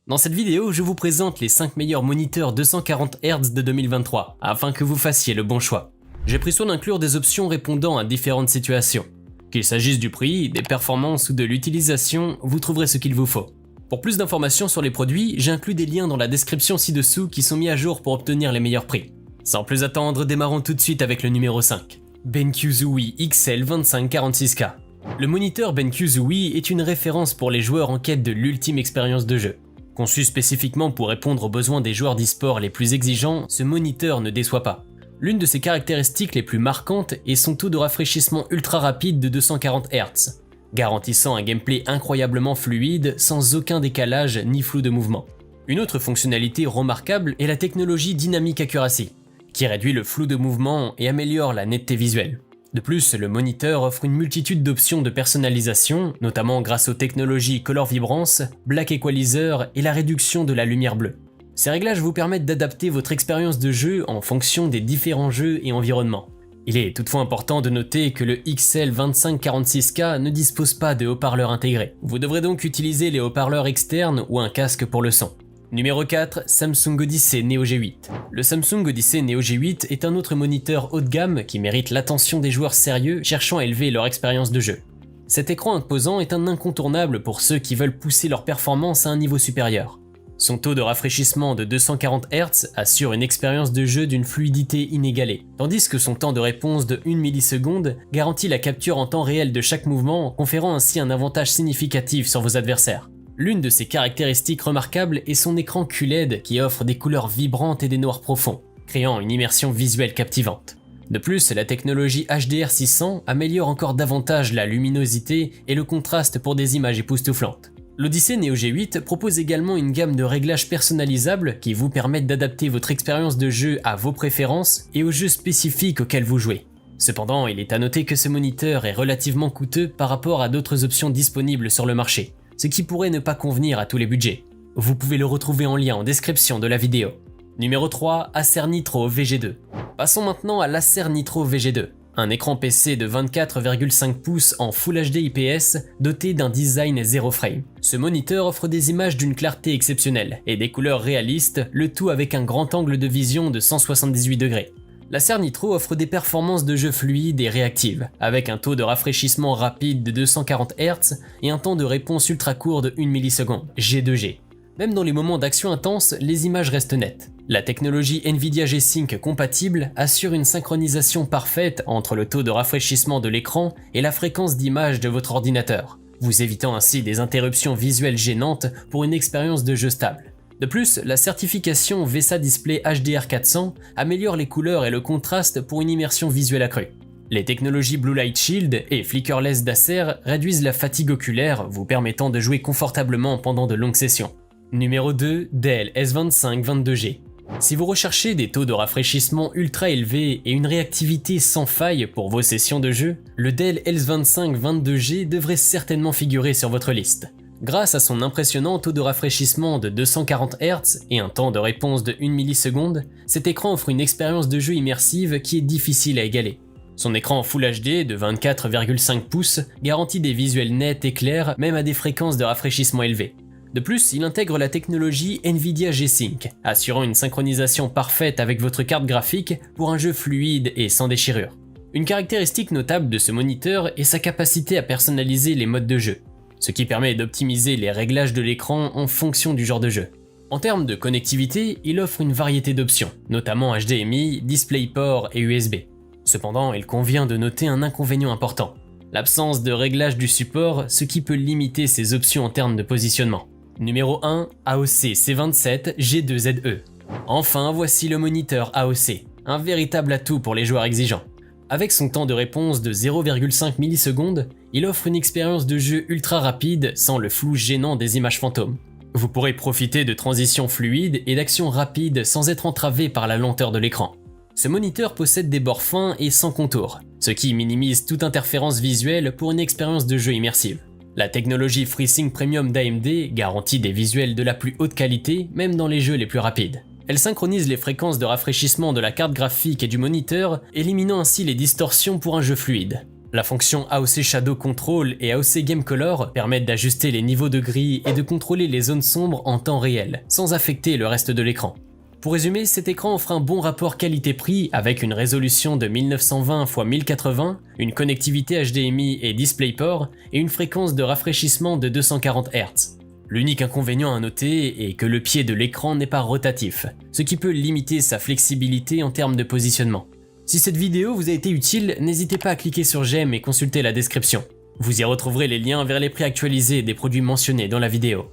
Dans cette vidéo, je vous présente les 5 meilleurs moniteurs 240 Hz de 2023, afin que vous fassiez le bon choix. J'ai pris soin d'inclure des options répondant à différentes situations. Qu'il s'agisse du prix, des performances ou de l'utilisation, vous trouverez ce qu'il vous faut. Pour plus d'informations sur les produits, j'ai inclus des liens dans la description ci-dessous qui sont mis à jour pour obtenir les meilleurs prix. Sans plus attendre, démarrons tout de suite avec le numéro 5. BenQ Zowie XL2546K. Le moniteur BenQ Zowie est une référence pour les joueurs en quête de l'ultime expérience de jeu. Conçu spécifiquement pour répondre aux besoins des joueurs d'e-sport les plus exigeants, ce moniteur ne déçoit pas. L'une de ses caractéristiques les plus marquantes est son taux de rafraîchissement ultra rapide de 240 Hz, garantissant un gameplay incroyablement fluide sans aucun décalage ni flou de mouvement. Une autre fonctionnalité remarquable est la technologie Dynamic Accuracy, qui réduit le flou de mouvement et améliore la netteté visuelle. De plus, le moniteur offre une multitude d'options de personnalisation, notamment grâce aux technologies Color Vibrance, Black Equalizer et la réduction de la lumière bleue. Ces réglages vous permettent d'adapter votre expérience de jeu en fonction des différents jeux et environnements. Il est toutefois important de noter que le XL2546K ne dispose pas de haut-parleurs intégrés. Vous devrez donc utiliser les haut-parleurs externes ou un casque pour le son. Numéro 4, Samsung Odyssey Neo G8. Le Samsung Odyssey Neo G8 est un autre moniteur haut de gamme qui mérite l'attention des joueurs sérieux cherchant à élever leur expérience de jeu. Cet écran imposant est un incontournable pour ceux qui veulent pousser leur performance à un niveau supérieur. Son taux de rafraîchissement de 240 Hz assure une expérience de jeu d'une fluidité inégalée, tandis que son temps de réponse de 1 milliseconde garantit la capture en temps réel de chaque mouvement, conférant ainsi un avantage significatif sur vos adversaires. L'une de ses caractéristiques remarquables est son écran QLED qui offre des couleurs vibrantes et des noirs profonds, créant une immersion visuelle captivante. De plus, la technologie HDR600 améliore encore davantage la luminosité et le contraste pour des images époustouflantes. L'Odyssey Neo G8 propose également une gamme de réglages personnalisables qui vous permettent d'adapter votre expérience de jeu à vos préférences et aux jeux spécifiques auxquels vous jouez. Cependant, il est à noter que ce moniteur est relativement coûteux par rapport à d'autres options disponibles sur le marché, ce qui pourrait ne pas convenir à tous les budgets. Vous pouvez le retrouver en lien en description de la vidéo. Numéro 3, Acer Nitro VG2. Passons maintenant à l'Acer Nitro VG2, un écran PC de 24,5 pouces en Full HD IPS doté d'un design zero frame. Ce moniteur offre des images d'une clarté exceptionnelle et des couleurs réalistes, le tout avec un grand angle de vision de 178 degrés. L'Acer Nitro offre des performances de jeu fluides et réactives, avec un taux de rafraîchissement rapide de 240 Hz et un temps de réponse ultra court de 1 milliseconde, G2G. Même dans les moments d'action intense, les images restent nettes. La technologie Nvidia G-Sync compatible assure une synchronisation parfaite entre le taux de rafraîchissement de l'écran et la fréquence d'image de votre ordinateur, vous évitant ainsi des interruptions visuelles gênantes pour une expérience de jeu stable. De plus, la certification VESA Display HDR400 améliore les couleurs et le contraste pour une immersion visuelle accrue. Les technologies Blue Light Shield et Flickerless d'Acer réduisent la fatigue oculaire, vous permettant de jouer confortablement pendant de longues sessions. Numéro 2, Dell S2522G. Si vous recherchez des taux de rafraîchissement ultra élevés et une réactivité sans faille pour vos sessions de jeu, le Dell S2522G devrait certainement figurer sur votre liste. Grâce à son impressionnant taux de rafraîchissement de 240 Hz et un temps de réponse de 1 milliseconde, cet écran offre une expérience de jeu immersive qui est difficile à égaler. Son écran Full HD de 24,5 pouces garantit des visuels nets et clairs même à des fréquences de rafraîchissement élevées. De plus, il intègre la technologie Nvidia G-Sync, assurant une synchronisation parfaite avec votre carte graphique pour un jeu fluide et sans déchirure. Une caractéristique notable de ce moniteur est sa capacité à personnaliser les modes de jeu, ce qui permet d'optimiser les réglages de l'écran en fonction du genre de jeu. En termes de connectivité, il offre une variété d'options, notamment HDMI, DisplayPort et USB. Cependant, il convient de noter un inconvénient important, l'absence de réglage du support, ce qui peut limiter ses options en termes de positionnement. Numéro 1, AOC C27 G2ZE. Enfin, voici le moniteur AOC, un véritable atout pour les joueurs exigeants. Avec son temps de réponse de 0,5 millisecondes, il offre une expérience de jeu ultra rapide sans le flou gênant des images fantômes. Vous pourrez profiter de transitions fluides et d'actions rapides sans être entravé par la lenteur de l'écran. Ce moniteur possède des bords fins et sans contour, ce qui minimise toute interférence visuelle pour une expérience de jeu immersive. La technologie FreeSync Premium d'AMD garantit des visuels de la plus haute qualité, même dans les jeux les plus rapides. Elle synchronise les fréquences de rafraîchissement de la carte graphique et du moniteur, éliminant ainsi les distorsions pour un jeu fluide. La fonction AOC Shadow Control et AOC Game Color permettent d'ajuster les niveaux de gris et de contrôler les zones sombres en temps réel, sans affecter le reste de l'écran. Pour résumer, cet écran offre un bon rapport qualité-prix avec une résolution de 1920 x 1080, une connectivité HDMI et DisplayPort et une fréquence de rafraîchissement de 240 Hz. L'unique inconvénient à noter est que le pied de l'écran n'est pas rotatif, ce qui peut limiter sa flexibilité en termes de positionnement. Si cette vidéo vous a été utile, n'hésitez pas à cliquer sur j'aime et consulter la description. Vous y retrouverez les liens vers les prix actualisés des produits mentionnés dans la vidéo.